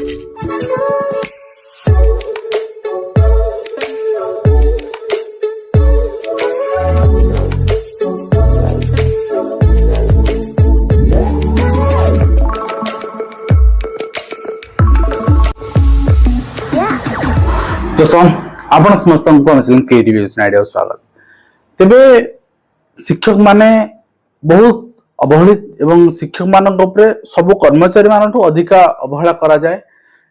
दोस्तों आपण समस्त क्रिएटिव आइडिया स्वागत। तेबे शिक्षक माने बहुत अवहेलित एवं शिक्षक मानक उपरे सब कर्मचारी मानठू अधिका अवहेला करा जाए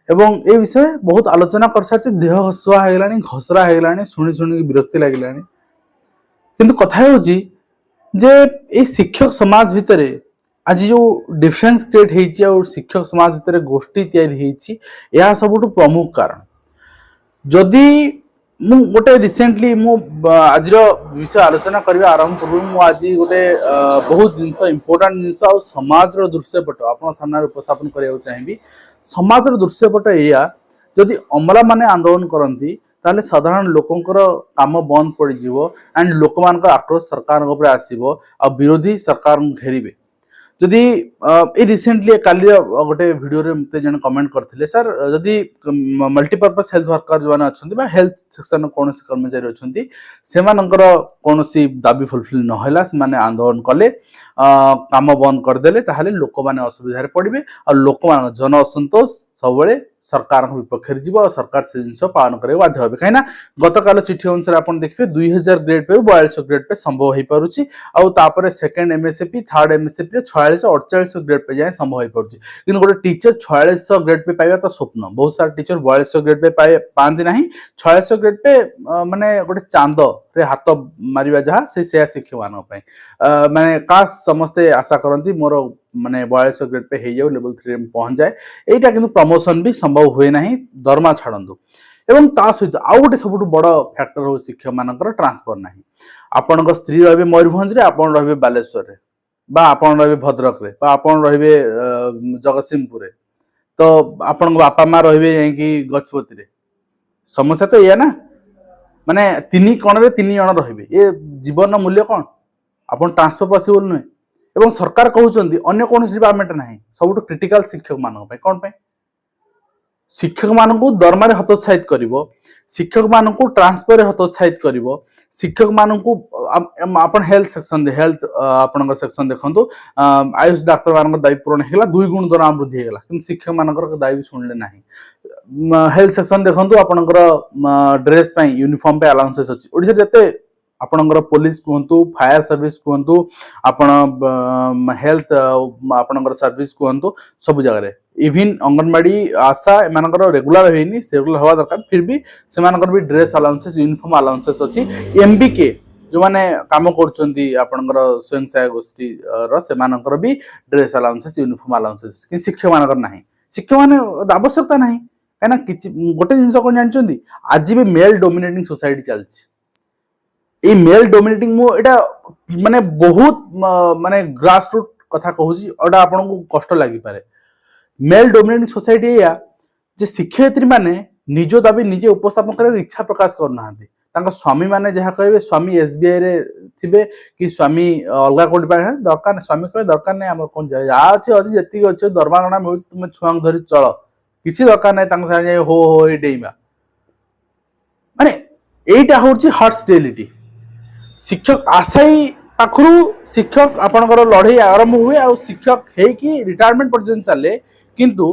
एवं ए विषय बहुत आलोचना कर साथे देह हसुआ हे गेलानी घसरा हे गेलानी सुनी सुनी विरक्ति लागिलानी। किंतु कथा होची जे ए शिक्षक समाज भितरे आज जो डिफरेंस क्रिएट हेची और शिक्षक समाज भितरे गोष्ठी तयारी हेची या सबुटु प्रमुख कारण। जदि मु गोटे रिसेंटली मु आज विषय आलोचना करबा आरंभ करू मु आज गोटे बहुत जिंस इंपोर्टेंट जिंस और समाज रो दृश्यपट आपन सामने उपस्थापन करिया चाहिबी। समाज रो दृश्यपट एया जदि अमला माने आंदोलन करंती ताले साधारण लोकंकर काम बंद पड़ जिवो एंड लोक मान आक्रोश सरकार ऊपर आसीबो आ विरोधी सरकार घेरिबे। जदि ए रिसेंटली काली गोटे वीडियो रे मते जन कमेंट करथिले सर जदि मल्टीपर्पस हेल्थ वर्कर जो अछंती बा हेल्थ सेक्शन कोनोसी कर्मचारी अछंती सेमानकर कोनोसी दाबी फुलफिल न होला से माने आंदोलन कले काम बंद कर देले ताहाले लोक माने असुविधा रे पड़िबे और लोक मान जन असंतोष सबले सरकार विपक्ष जीव और सरकार से जिन पालन करे बाध्य होबे। कहिना गतकाल चिठी अनुसार आपण देखिबे 2000 ग्रेड पे 4200 ग्रेड पे संभव होई पारुची आ तापरे सेकंड एमएसएपी थर्ड एमएसएपी 46 4800 ग्रेड पे जाय संभव होई पारुची। किन गोटे टीचर 4600 ग्रेड पे पाइबा त स्वप्न। बहुत सारा टीचर 4200 ग्रेड पे पांती नाही 4600 ग्रेड पे माने गोटे चांद रे हाथ मारिबा जहा से शिक्षक मान पय माने कास समस्ते आशा करंती मोर माने 4200 ग्रेड पे हे जाऊ लेवल 3 में पहुंच जाए। एटा किंतु प्रमोशन भी संभव हुए नहीं दरमा छाड़ंदु एवं ता सहित आउ गोटे सबुठ बड़ फैक्टर हो शिक्षक मानकर ट्रांसफर नहीं। आपन स्त्री रहिबे मयूरभंज रे आपन रहिबे बालेश्वर रे बा आपन रहिबे भद्रक रे बा आपन रहिबे जगतसिंहपुर रे तो आपन बापा मां रहिबे यही गजपति रे। समस्या तो या ना माने तीन कोण रे तीन जण रहिबे ए जीवन मूल्य कोन आपन ट्रांसफर पॉसिबल नुहे। एवं सरकार कहउचंदी अन्य कोन डिपार्टमेंट नाही सबुठ क्रिटिकल शिक्षक मानक पे कोन पे शिक्षक मानकू दरमा रे हतोत्साहित करिवो शिक्षक मानकू ट्रांसफर रे हतोत्साहित करिवो शिक्षक मानकू आपन हेल्थ सेक्शन दे हेल्थ आपनकर सेक्शन देखंतु आयुष डॉक्टर मानकर दायी पूर्ण हेला 2 गुण दरमा वृद्धि हेला किंतु शिक्षक मानकर दायी सुनले नाही। हेल्थ सेक्शन देखंतु आपनकर ड्रेस पई यूनिफॉर्म पे अलाउंसेस अछि ओडिसा जते आपनकर पुलिस कहंतु फायर सर्विस कहंतु आपन हेल्थ आपनकर सर्विस कहंतु सब जगह रे इवन अंगनवाड़ी आशा एमानकर रेगुलर हेनी रेगुलर हवा दरकार फिर भी सेमानकर भी ड्रेस अलाउंसेस यूनिफॉर्म अलाउंसेस अछि। एमबीके जो माने काम करचंदी आपनकर स्वयं सहायक गोष्ठी रो सेमानकर भी ड्रेस अलाउंसेस यूनिफॉर्म अलाउंसेस कि शिक्षक मानकर नाही। शिक्षक माने आवश्यकता नाही काना किछि गोटे जिंस कोन जानचंदी आज भी मेल डोमिनेटिंग सोसाइटी चलछि। ए मेल डोमिनेटिंग मो एटा माने बहुत माने ग्रास रूट कथा कहूची ओटा आपन को कष्ट लागि पारे। मेल डोमिनेटिंग सोसाइटी या जे शिक्षयित्री माने निजो दाबी निजे उपस्थापन करे इच्छा प्रकाश करनाहांती तांका स्वामी माने जहा कहबे स्वामी एसबीआई रे थिबे कि स्वामी अलगा कोड पाए दरकार स्वामी कहे दरकार नै हमर कोन जाय आ अछि अछि जति अछि दरमा गणा मिलु तुमे छुआंग धरि चल किछि दरकार नै तांका सारे हो हो ए डेइमा माने एटा होची हार्ट्स रियलिटी। शिक्षक आशाई पाखरु शिक्षक आपनकर लड़ाई आरंभ हुए आ शिक्षक है कि रिटायरमेंट पर्यंत चले किंतु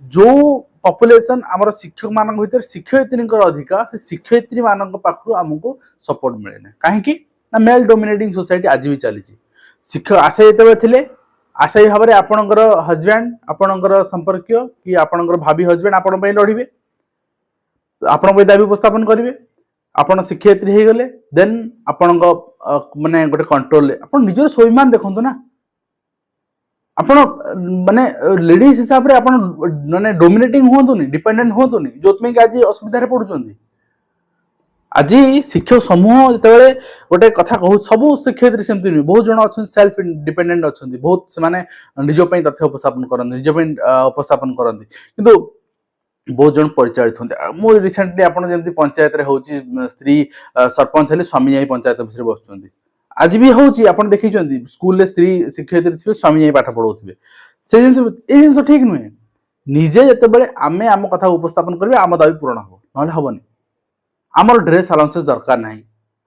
जो पॉपुलेशन हमर शिक्षक मानक भीतर शिक्षयित्रींकर अधिका से शिक्षयित्री मानक पाखरु हमको सपोर्ट मिले ना काहे कि ना मेल डोमिनेटिंग सोसाइटी आज भी चली शिक्षक आशाई जेतबे थिले आशाई भाबरे आपनकर हस्बैंड आपनकर संपर्कीय कि आपनकर भाभी हस्बैंड आपन पई लढिबे आपन पई दाबी उपस्थापन करिवे आपण शिक्षयित्री हे गले देन आपण माने गोटे कंट्रोल आपण निजर स्वाभिमान देखंतु ना आपण माने लेडीज हिसाब रे आपण माने डोमिनेटिंग होंतुनी डिपेंडेंट होंतुनी जोतमे कि आज असुविधा रे पडुचंदी। आज शिक्षक समूह जेतेबेले गोटे कथा कहू सब शिक्षयित्री सेमति नहीं बहुत जण अछन सेल्फ डिपेंडेंट अछंती बहुत से माने निजो पई तथ्य उपस्थापन करन निजो पई उपस्थापन करन किंतु बहुत जन परिचालित होते मु रिसेंटली आपन जेमति पंचायत रे होची स्त्री सरपंच हेले स्वामी जाई पंचायत ऑफिस रे बसचंदी आज भी होची आपन देखिचंदी स्कूल रे स्त्री शिक्षयित्री थिबे स्वामी जाई पाठ पढौथिबे से जिंस ए जिंस ठीक नुहे निजे जिते आमे आम कथा उपस्थापन करेंगे आम दाबी पूरण हम ना हेनी आमर ड्रेस अलाउंसेस दरकार ना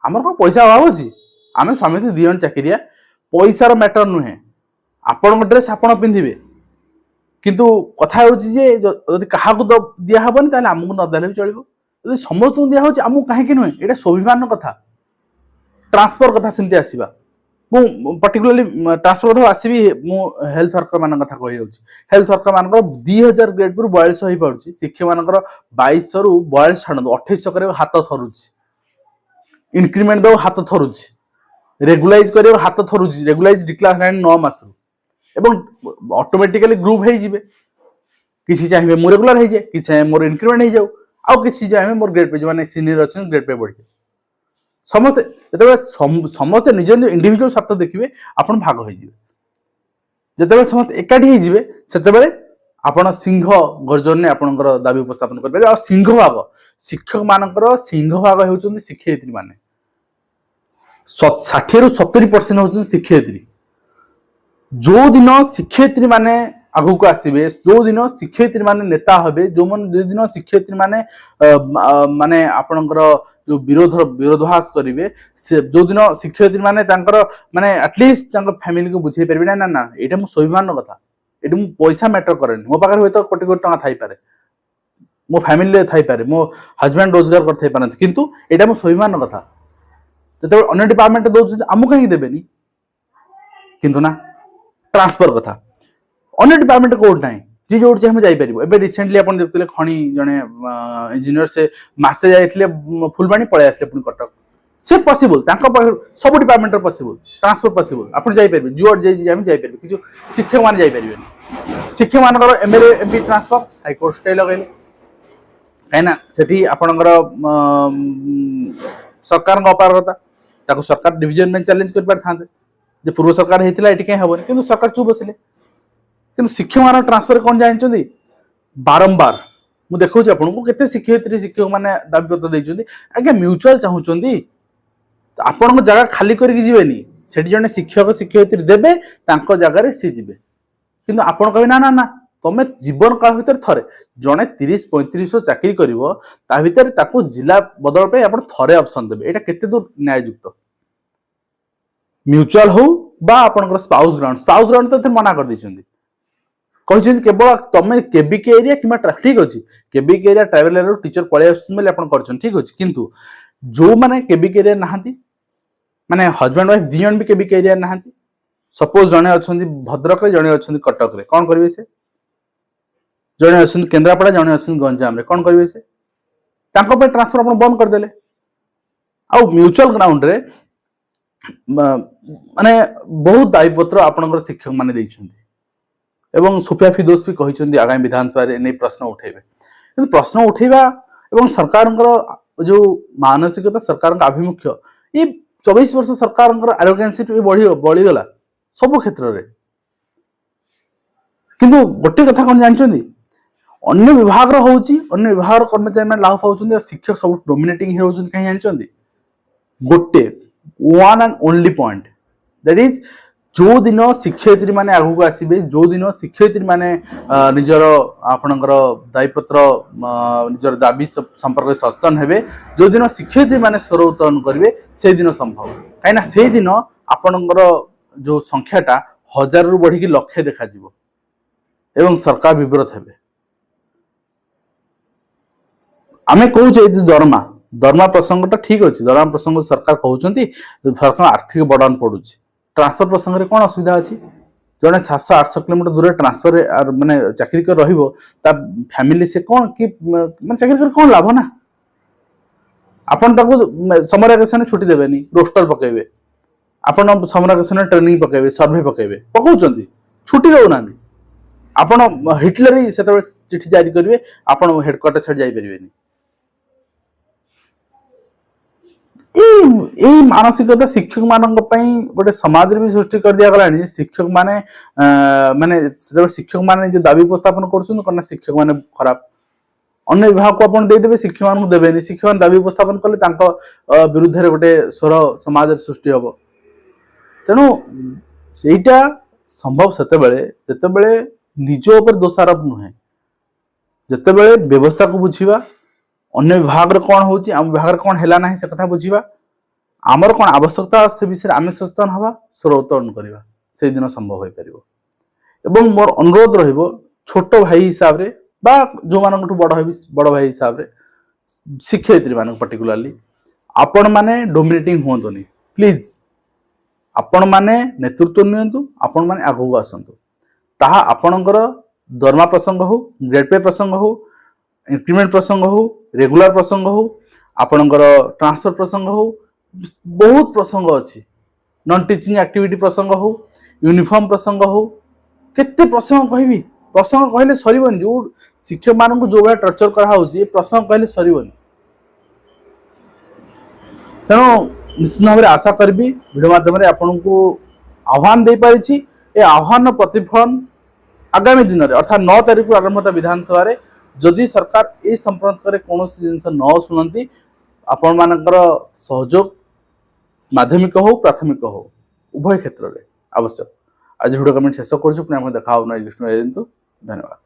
आमर कौन पैसा अभाव अच्छी आम स्वामी दी जन चाकरिया पैसार मैटर नुहे आपण ड्रेस आपण पिंधे किंतु कथा होदी क्या दिहबनी ताले आमको नदेले भी चलो यदि समस्त दिया आमको कहीं नुहे ये स्वाभिमान कथा ट्रांसफर कथा सेमती आसवा पर्टिकुलरली ट्रांसफर कथा आसवि हेल्थ वर्कर मान कथा कही हेल्थ वर्कर मान 2000 ग्रेड पर 4200 हो पार्टी शिक्षक मान 2200 रु 42 छाड़ 2800 कर हाथ थरुच इनक्रीमेंट दो हाथ थरुच रेगुलाइज कर हाथ थरुच रेगुलाइज डिक्लेयर है 9 मास ऑटोमेटिकली ग्रुप हो जाए किसी चाहिए मो रेगुलर हो जाए कि चाहिए मोर इनक्रीमेंट हो जाऊ आउ किसी चाहिए मोर ग्रेड पे जो मैंने सीनियर अच्छे ग्रेड पे बढ़ जाए समस्ते समस्ते निज निज इंडिविजुअल स्वार्थ देखिए आपण भाग हो जिते समस्त एकाठी होते आपण सिंह गर्जन ने आपणकर दाबी उपस्थापन करेंगे सिंह भाग शिक्षक मानकर सिंह भाग होती शिक्षयित्री मान 60 रु 70% होती शिक्षयित्री जो दिन शिक्षयित्री माने आगु को आसवे जो दिन शिक्षयित्री माने नेता हे जो दिन शिक्षयित्री माने माने आपणकर जो विरोधास करेंगे जो दिन शिक्षयित्री माने माने एटलिस्ट फैमिली को बुझे पारे ना ना यहाँ मो स्वाभिमान कथा ये पैसा मैटर करे मो पाखे हूँ कोटी कोटी टका थाईपे मो फैमिली थाईपे मो हजबैंड रोजगार कर किंतु यहाँ मो स्वाभिमान कथा जो अन्य डिपार्टमेंट दौर आमको कहीं देवेनि किंतु ना ट्रांसफर कथा अन्य डिपार्टमेंट कोड ना जी जो चाहिए जापर एवं रिसेंटली आप देखते खणी जड़े इंजीनियर से मसे जाते फुलबाणी पलि आसे पुणी कटक से पसिबल सब डिपार्टमेंट पसिबल ट्रांसफर पसिबल आप जापर जुआड जापर कि शिक्षक मैंने जापर शिक्षक मान MLA MP transfer high court stay लगे कहीं आपणकर सरकार अपारगता सरकार डिविजन में चैलेंज कर पारे पूर्व सरकार होता ये कहीं हेनी कि सरकार चुप बसिले कि शिक्षक मान ट्रांसफर कौन जानते बारंबार मुझे देखा आपको केते शिक्षयित्री शिक्षक मैंने दाबी पत्र देते आज्ञा म्यूचुआल चाहूँगी आपण जगह खाली करके जीवेनी से जड़े शिक्षक शिक्षयित्री देवे जगार सी जी कि आपड़ कहे ना ना ना तुम जीवन काल भितर थे जड़े 30-35 चाकरी कर जिला बदल पे आप थे ऑप्शन देवे यहाँ केते दूर न्यायुक्त म्यूचुआल हो आपंकर स्पाउस ग्राउंड तो मना कर देछंदी कहते केवल तुम केबीके एरिया कि ठीक अच्छे KBK area tribal area teacher पलि आस ठीक अच्छे किंतु जो मैंने केबीके एरिया नहांती माने हजबैंड वाइफ दी जन भी केबीके एरिया नहांती सपोज जड़े अच्छा भद्रक जड़े अच्छा कटक रे कौन करेंगे से जड़े अच्छा केन्द्रापड़ा जड़े अच्छा गंजाम कौन करेंगे से ट्रांसफर आप बंद करदे आउ म्यूचुआल ग्राउंड रे माने बहुत दायीपत्र आपणकर शिक्षक माने देइछन्ती एवं सुफिया फिदोस भी कहते आगामी विधानसभा नहीं प्रश्न उठेबे किंतु प्रश्न उठेबा एवं सरकार जो मानसिकता सरकार आभिमुख्य ये 24 वर्ष सरकार आरोगेंसी बढ़ीगला सब क्षेत्र में किंतु गोटे कथा कौन जानते अन्य विभाग अन्य विभाग कर्मचारी मैंने लाभ पाँच शिक्षक सब डोमिनेटिंग होती कहीं जानते गोटे one and only point that is जो दिन शिक्षयित्री माने आगू आसवे जो दिन शिक्षयित्री माने निजर आपणकर दायीपत्र निजर दाबी संपर्क सचेतन हेबे जो दिन शिक्षयित्री माने स्वर उत्तोलन करेंगे से दिन संभव कहीं से दिन आपणकर जो संख्याटा 1000 रु बढ़ी लक्षे देखा एवं सरकार विव्रत हेबे आमे कहूचे दरमा प्रसंग ठीक अच्छे दरमा प्रसंग सरकार कहते सरकार आर्थिक बर्डन पड़ू ट्रांसफर प्रसंग में कौन असुविधा अच्छी जड़े 700-800 किलोमीटर दूर ट्रांसफर माने चाकरी कर रहिबो ता फैमिली से कौन कि माने चाकरी कर कौन लाभ ना आपन ताको समर वैकेशन छुट्टी देबेनी रोस्टर पकेबे आपन समर वैकेशन ट्रेनिंग पकेबे सर्वे पकेबे पकाउचंती छुट्टी देउना आपन हिटलरी सेते चिठी जारी करिवे आपन हेडक्वार्टर छड़ जाई परिबेनी यही मानसिकता शिक्षक मान गोटे समाज भी सृष्टि कर दिया गला शिक्षक माने माने शिक्षक माने जो दाबी उपस्थापन कर शिक्षक माने खराब अन्य विभाग को आप देदेवे शिक्षक मान देवे शिक्षक मान दाबी उपस्थापन कले विरुद्ध रे गोटे स्वर समाज सृष्टि हम तेणु सेटा संभव सेते निज दोषारोप नुहे ଯେତେବେଳେ ବ୍ୟବସ୍ଥା को बुझिबा अन्य विभाग रे कोन होची आम विभाग रे कोन हेला नाही से कथा बुझिबा आमर कोन आवश्यकता से विषय आमे सचेतन हवा स्रोतन करबा से दिन संभव होई परिबो एवं मोर अनुरोध रहिबो छोट भाई हिसाब रे बा जो मानकठु बड़ भाई हिसाब रे शिक्षयित्री मानक पर्टिकुलरली आपण माने डोमिनेटिंग होंतोनी प्लीज आपण माने नेतृत्व नियंतु आपण माने आगु आसंतु ताहा आपणकर दरमा प्रसंग हो ग्रेड पे प्रसंग हो इंक्रीमेंट प्रसंग हो रेगुलर प्रसंग हो आपणकर ट्रांसफर प्रसंग हो बहुत प्रसंग अछि नॉन टीचिंग एक्टिविटी प्रसंग हो यूनिफॉर्म प्रसंग हो केते प्रसंग कहबी प्रसंग कहले सरीबन जो शिक्षक मान को जो भाई टर्चर करा होची प्रसंग कहले सरीबन तेणु निश्चित भाव में आशा करी भिडियो माध्यम आपन को आह्वान दे पारिछि ए आह्वान प्रतिफलन आगामी दिन में अर्थात 9 तारीख आरंभ होता विधानसभा रे जदि सरकार ए संपर्क में कौन जिनस न शुणती आपण मानकर सहयोग माध्यमिक हो प्राथमिक हो उभय क्षेत्र में आवश्यक आज भिडियो कमेंट शेष कर देखा धन्यवाद।